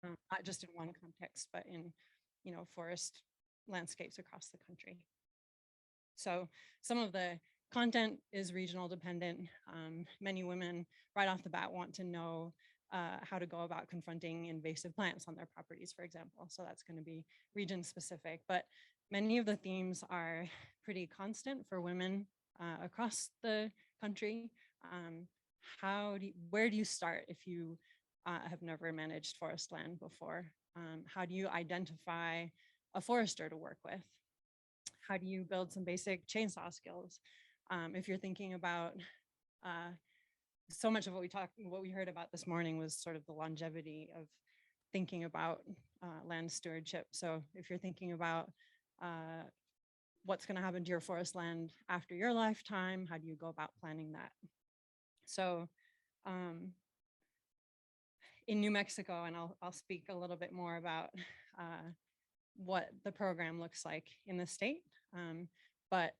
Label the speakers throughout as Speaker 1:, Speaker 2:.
Speaker 1: not just in one context, but in, forest landscapes across the country. So some of the content is regional dependent. Many women right off the bat want to know how to go about confronting invasive plants on their properties, for example. So that's going to be region specific, but many of the themes are pretty constant for women across the country. Where do you start if you have never managed forest land before? How do you identify a forester to work with? How do you build some basic chainsaw skills? If you're thinking about so much of what we heard about this morning was sort of the longevity of thinking about land stewardship. So if you're thinking about what's going to happen to your forest land after your lifetime, how do you go about planning that? So in New Mexico, and I'll speak a little bit more about what the program looks like in the state, but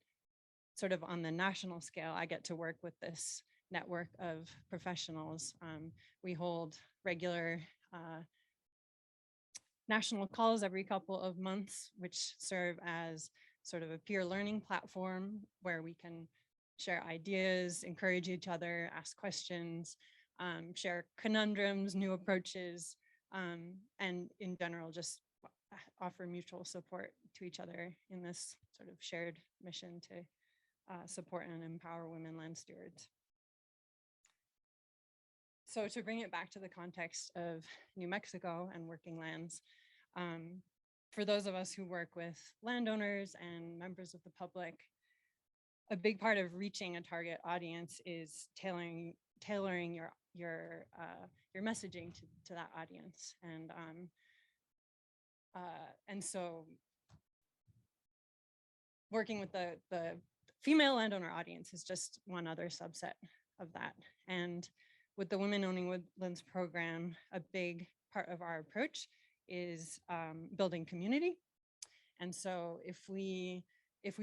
Speaker 1: sort of on the national scale, I get to work with this network of professionals. We hold regular national calls every couple of months, which serve as sort of a peer learning platform where we can share ideas, encourage each other, ask questions, share conundrums, new approaches, and in general, just offer mutual support to each other in this sort of shared mission to support and empower women land stewards. So to bring it back to the context of New Mexico and working lands, for those of us who work with landowners and members of the public, a big part of reaching a target audience is tailoring your messaging to that audience, and so working with the female landowner audience is just one other subset of that. And with the Women Owning Woodlands program, a big part of our approach is building community. And so if we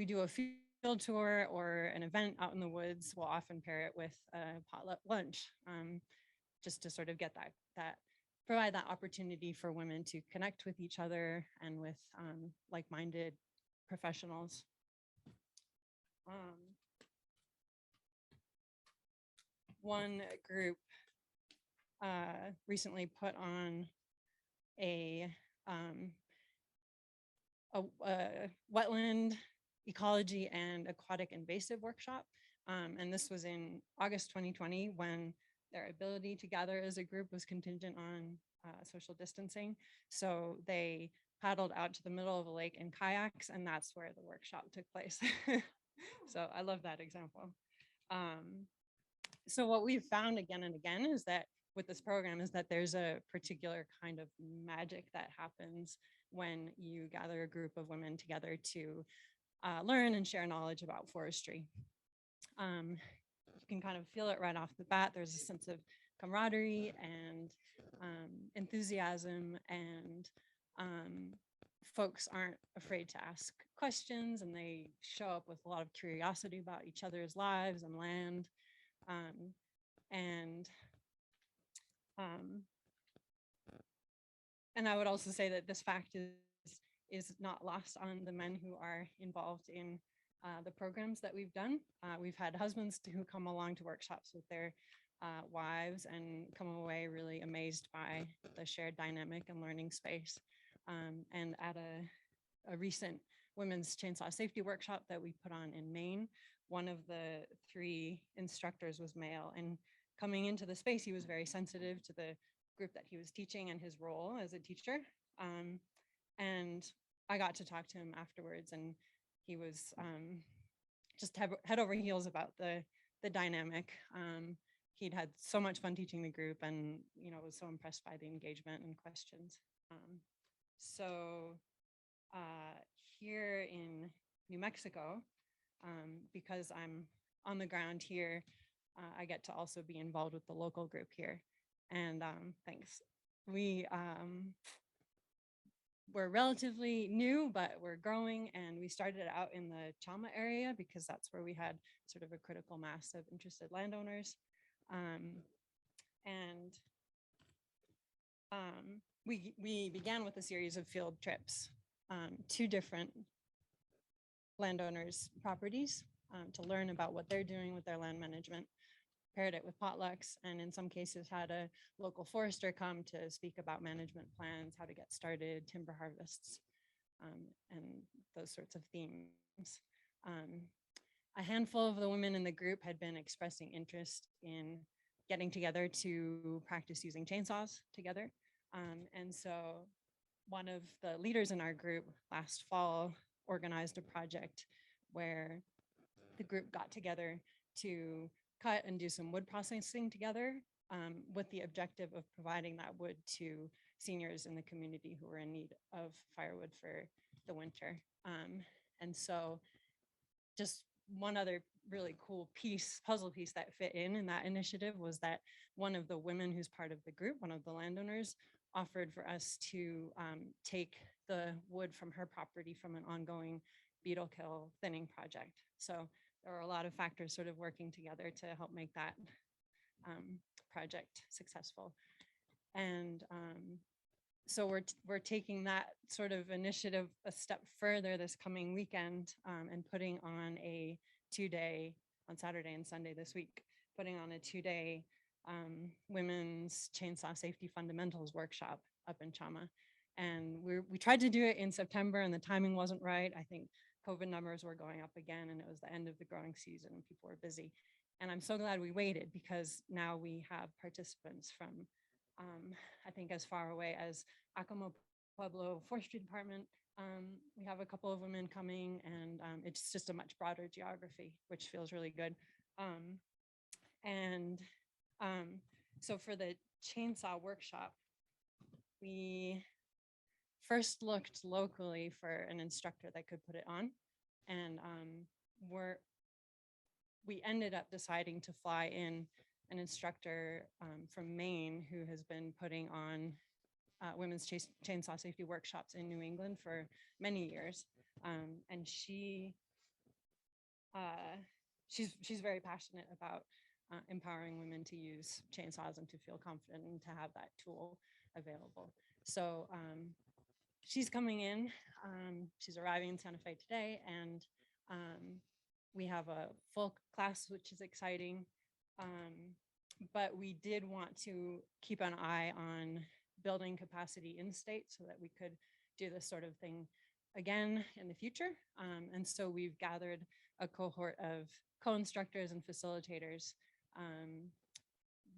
Speaker 1: do a field tour or an event out in the woods, we'll often pair it with a potluck lunch, just to sort of get provide that opportunity for women to connect with each other and with like-minded professionals. One group recently put on a wetland ecology and aquatic invasive workshop. And this was in August 2020 when their ability to gather as a group was contingent on social distancing. So they paddled out to the middle of a lake in kayaks, and that's where the workshop took place. So I love that example. So what we've found again and again is that with this program is that there's a particular kind of magic that happens when you gather a group of women together to learn and share knowledge about forestry. You can kind of feel it right off the bat. There's a sense of camaraderie and enthusiasm, and folks aren't afraid to ask questions, and they show up with a lot of curiosity about each other's lives and land. And I would also say that this fact is not lost on the men who are involved in the programs that we've done. We've had husbands who come along to workshops with their wives and come away really amazed by the shared dynamic and learning space. And at a recent women's chainsaw safety workshop that we put on in Maine, one of the 3 instructors was male, and coming into the space, he was very sensitive to the group that he was teaching and his role as a teacher. And I got to talk to him afterwards, and he was just head over heels about the dynamic. He'd had so much fun teaching the group, and was so impressed by the engagement and questions. So here in New Mexico, because I'm on the ground here, I get to also be involved with the local group here. And thanks. We're relatively new, but we're growing, and we started out in the Chama area because that's where we had sort of a critical mass of interested landowners. And we began with a series of field trips to different landowners' properties to learn about what they're doing with their land management, paired it with potlucks, and in some cases had a local forester come to speak about management plans, how to get started, timber harvests, and those sorts of themes. A handful of the women in the group had been expressing interest in getting together to practice using chainsaws together. And so one of the leaders in our group last fall organized a project where the group got together to cut and do some wood processing together with the objective of providing that wood to seniors in the community who were in need of firewood for the winter. And so just one other really cool puzzle piece that fit in that initiative was that one of the women who's part of the group, one of the landowners, offered for us to take the wood from her property from an ongoing beetle kill thinning project. So there were a lot of factors sort of working together to help make that project successful. And so we're taking that sort of initiative a step further this coming weekend and putting on a 2-day, on Saturday and Sunday this week, putting on a 2-day women's chainsaw safety fundamentals workshop up in Chama. And we tried to do it in September and the timing wasn't right. I think COVID numbers were going up again and it was the end of the growing season and people were busy. And I'm so glad we waited because now we have participants from I think as far away as Acoma Pueblo Forestry Department. We have a couple of women coming and it's just a much broader geography, which feels really good. So for the chainsaw workshop, we first looked locally for an instructor that could put it on. And we ended up deciding to fly in an instructor from Maine who has been putting on women's chainsaw safety workshops in New England for many years. And she's very passionate about empowering women to use chainsaws and to feel confident and to have that tool available. So she's coming in, she's arriving in Santa Fe today, and we have a full class, which is exciting. But we did want to keep an eye on building capacity in state so that we could do this sort of thing again in the future. And so we've gathered a cohort of co-instructors and facilitators.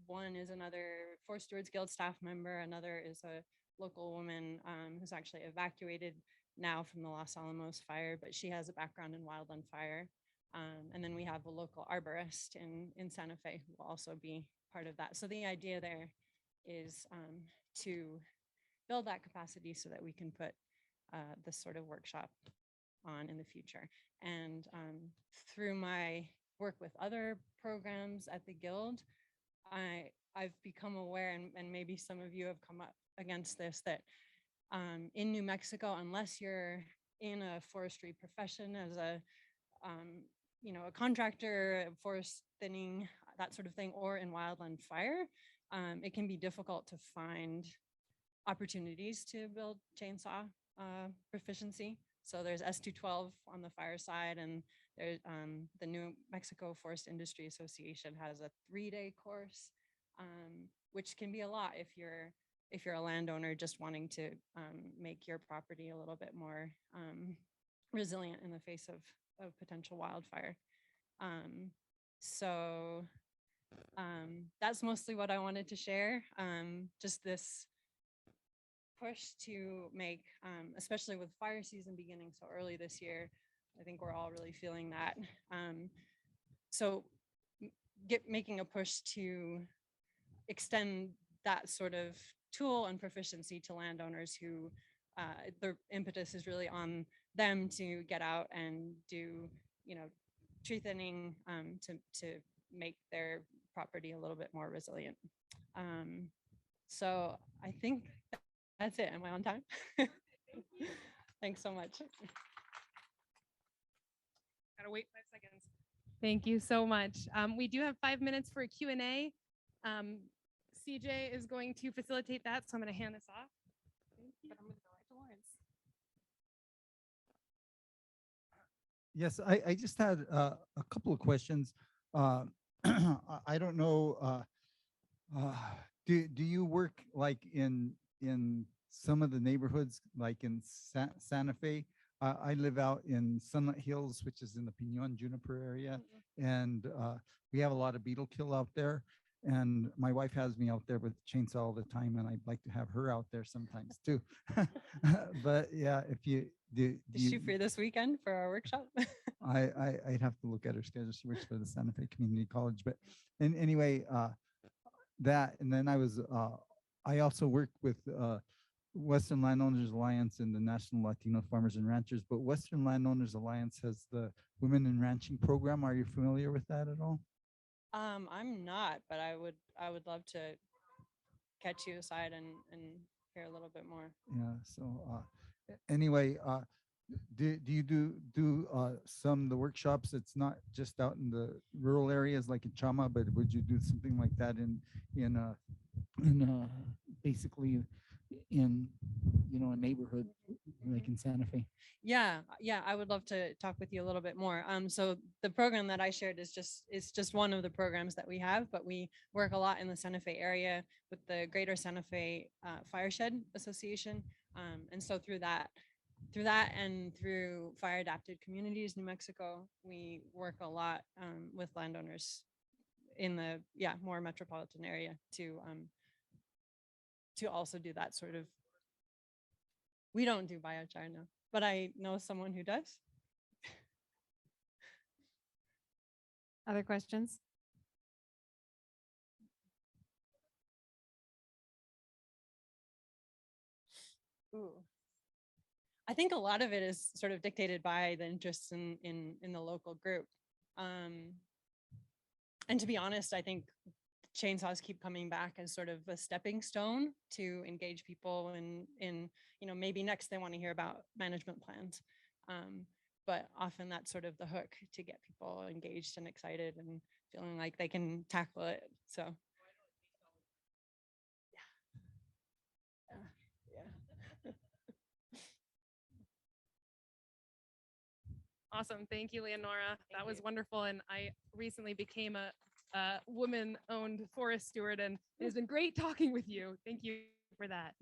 Speaker 1: One is another Forest Stewards Guild staff member, another is a local woman who's actually evacuated now from the Los Alamos fire, but she has a background in wildland fire. And then we have a local arborist in Santa Fe who will also be part of that. So the idea there is to build that capacity so that we can put this sort of workshop on in the future. And through my work with other programs at the Guild, I've become aware, and maybe some of you have come up against this, that in New Mexico, unless you're in a forestry profession as a contractor, forest thinning, that sort of thing, or in wildland fire, it can be difficult to find opportunities to build chainsaw proficiency. So there's S212 on the fire side, and there's the New Mexico Forest Industry Association has a 3-day course, which can be a lot if you're a landowner just wanting to make your property a little bit more resilient in the face of potential wildfire. So that's mostly what I wanted to share. Just this push to make, especially with fire season beginning so early this year, I think we're all really feeling that. So making a push to extend that sort of tool and proficiency to landowners who the impetus is really on them to get out and do, tree thinning to make their property a little bit more resilient. So I think that's it. Am I on time? Thanks so much.
Speaker 2: Gotta wait 5 seconds. Thank you so much. We do have 5 minutes for a Q&A. CJ is going to facilitate that, so I'm going to hand this off. Thank you. But I'm going to go right to Lawrence.
Speaker 3: Yes, I just had a couple of questions. I don't know. Do you work like in some of the neighborhoods, like in Santa Fe? I live out in Sunlit Hills, which is in the Pinon Juniper area, and we have a lot of beetle kill out there. And my wife has me out there with the chainsaw all the time, and I'd like to have her out there sometimes too. But yeah, if you do,
Speaker 1: Is she free this weekend for our workshop?
Speaker 3: I'd have to look at her schedule. She works for the Santa Fe Community College, but anyway, that, and then I also work with Western Landowners Alliance and the National Latino Farmers and Ranchers, but Western Landowners Alliance has the Women in Ranching program. Are you familiar with that at all?
Speaker 1: I'm not, but I would love to catch you aside and hear a little bit more.
Speaker 3: Yeah. So anyway, do you do some of the workshops? It's not just out in the rural areas like in Chama, but would you do something like that in basically in a neighborhood like in Santa Fe?
Speaker 1: Yeah, I would love to talk with you a little bit more. So the program that I shared is just one of the programs that we have, but we work a lot in the Santa Fe area with the Greater Santa Fe Fireshed Association. And so through that and through Fire Adapted Communities New Mexico, we work a lot with landowners in the more metropolitan area to also do that sort of. We don't do biochar, no, but I know someone who does.
Speaker 4: Other questions?
Speaker 1: Ooh. I think a lot of it is sort of dictated by the interests in the local group. And to be honest, I think chainsaws keep coming back as sort of a stepping stone to engage people in maybe next they want to hear about management plans. But often that's sort of the hook to get people engaged and excited and feeling like they can tackle it. So yeah.
Speaker 2: Awesome. Thank you, Leonora. That was
Speaker 1: you.
Speaker 2: wonderful. And I recently became a woman-owned forest steward, and it has been great talking with you. Thank you for that.